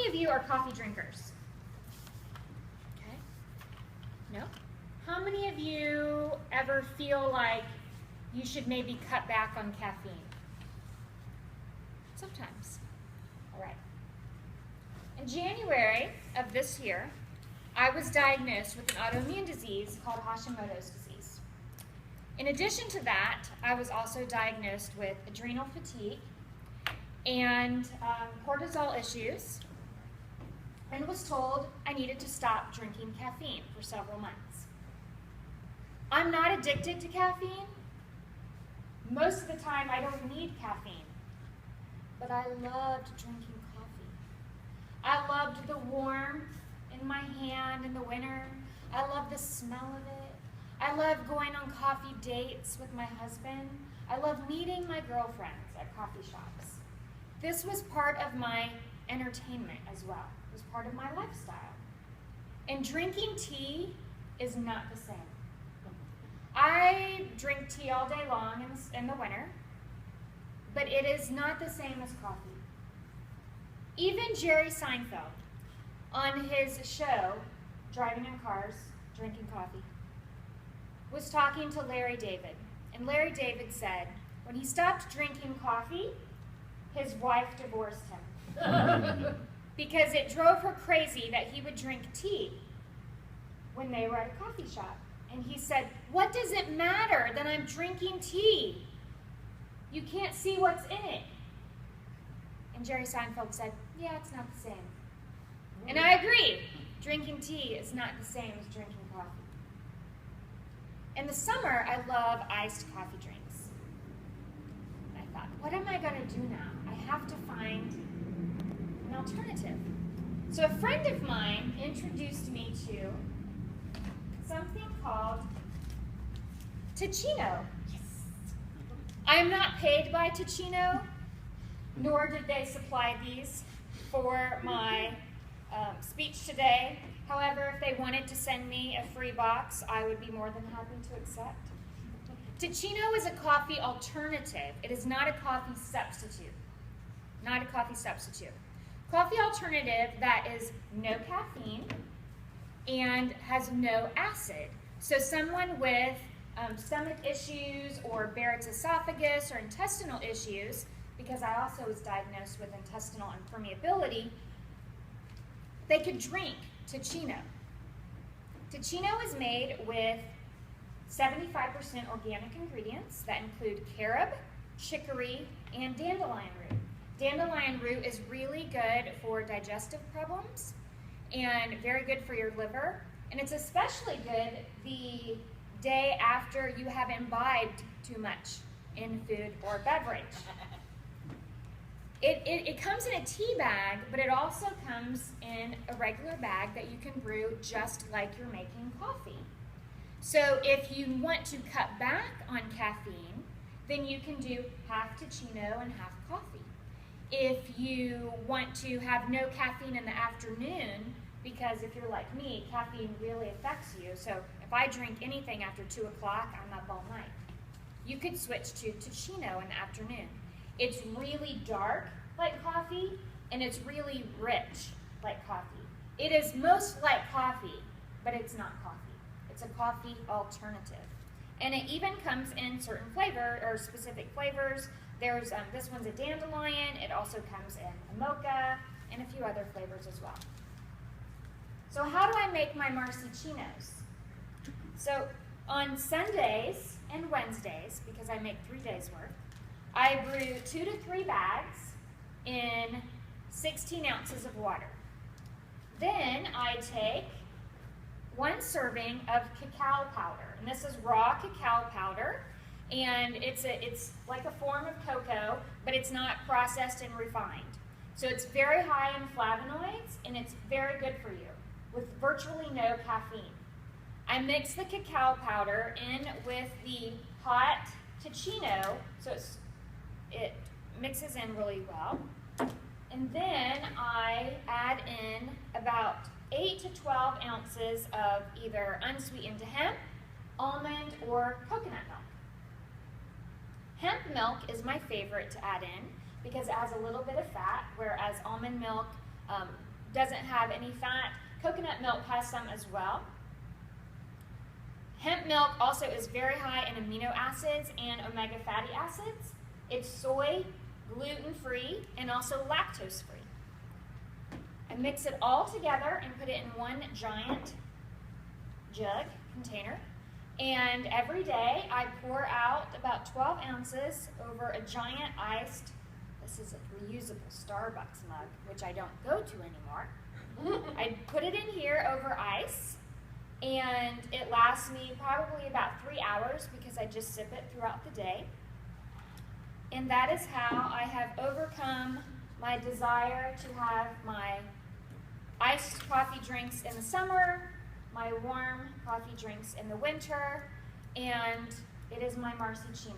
of you are coffee drinkers? Okay. No? How many of you ever feel like you should maybe cut back on caffeine? Sometimes. All right. In January of this year, I was diagnosed with an autoimmune disease called Hashimoto's disease. In addition to that, I was also diagnosed with adrenal fatigue and cortisol issues, and was told I needed to stop drinking caffeine for several months. I'm not addicted to caffeine. Most of the time, I don't need caffeine. But I loved drinking coffee. I loved the warmth in my hand in the winter. I loved the smell of it. I loved going on coffee dates with my husband. I loved meeting my girlfriends at coffee shops. This was part of my entertainment as well. It was part of my lifestyle. And drinking tea is not the same. I drink tea all day long in the winter, but it is not the same as coffee. Even Jerry Seinfeld, on his show, Driving in Cars, Drinking Coffee, was talking to Larry David. And Larry David said, when he stopped drinking coffee, his wife divorced him. Because it drove her crazy that he would drink tea when they were at a coffee shop. And he said, what does it matter that I'm drinking tea? You can't see what's in it. And Jerry Seinfeld said, yeah, it's not the same. And I agree. Drinking tea is not the same as drinking coffee. In the summer, I love iced coffee drinks. And I thought, what am I going to do now? I have to find an alternative. So a friend of mine introduced me to something called Ticino. Yes. I am not paid by Ticino, nor did they supply these for my speech today. However, if they wanted to send me a free box, I would be more than happy to accept. Ticino is a coffee alternative. It is not a coffee substitute. Not a coffee substitute. Coffee alternative that is no caffeine and has no acid. So someone with stomach issues or Barrett's esophagus or intestinal issues, because I also was diagnosed with intestinal impermeability, they could drink Ticino. Ticino is made with 75% organic ingredients that include carob, chicory, and dandelion root. Dandelion root is really good for digestive problems and very good for your liver. And it's especially good the day after you have imbibed too much in food or beverage. It comes in a tea bag, but it also comes in a regular bag that you can brew just like you're making coffee. So if you want to cut back on caffeine, then you can do half Ticino and half coffee. If you want to have no caffeine in the afternoon, because if you're like me, caffeine really affects you. So if I drink anything after 2 o'clock, I'm up all night. You could switch to Ticino in the afternoon. It's really dark like coffee, and it's really rich like coffee. It is most like coffee, but it's not coffee. It's a coffee alternative. And it even comes in certain flavor or specific flavors. There's this one's a dandelion. It also comes in a mocha and a few other flavors as well. So how do I make my Marceycinos? So on Sundays and Wednesdays, because I make 3 days worth, I brew 2 to 3 bags in 16 ounces of water. Then I take 1 serving of cacao powder, and this is raw cacao powder, and it's like a form of cocoa, but it's not processed and refined. So it's very high in flavonoids, and it's very good for you, with virtually no caffeine. I mix the cacao powder in with the hot Ticino, so it mixes in really well. And then I add in about 8 to 12 ounces of either unsweetened hemp, almond, or coconut milk. Hemp milk is my favorite to add in because it has a little bit of fat, whereas almond milk doesn't have any fat. Coconut milk has some as well. Hemp milk also is very high in amino acids and omega fatty acids. It's soy, gluten-free, and also lactose-free. I mix it all together and put it in one giant jug container. And every day I pour out about 12 ounces over a giant iced, this is a reusable Starbucks mug, which I don't go to anymore. I put it in here over ice, and it lasts me probably about 3 hours because I just sip it throughout the day. And that is how I have overcome my desire to have my iced coffee drinks in the summer, my warm coffee drinks in the winter, and it is my Marceyccino.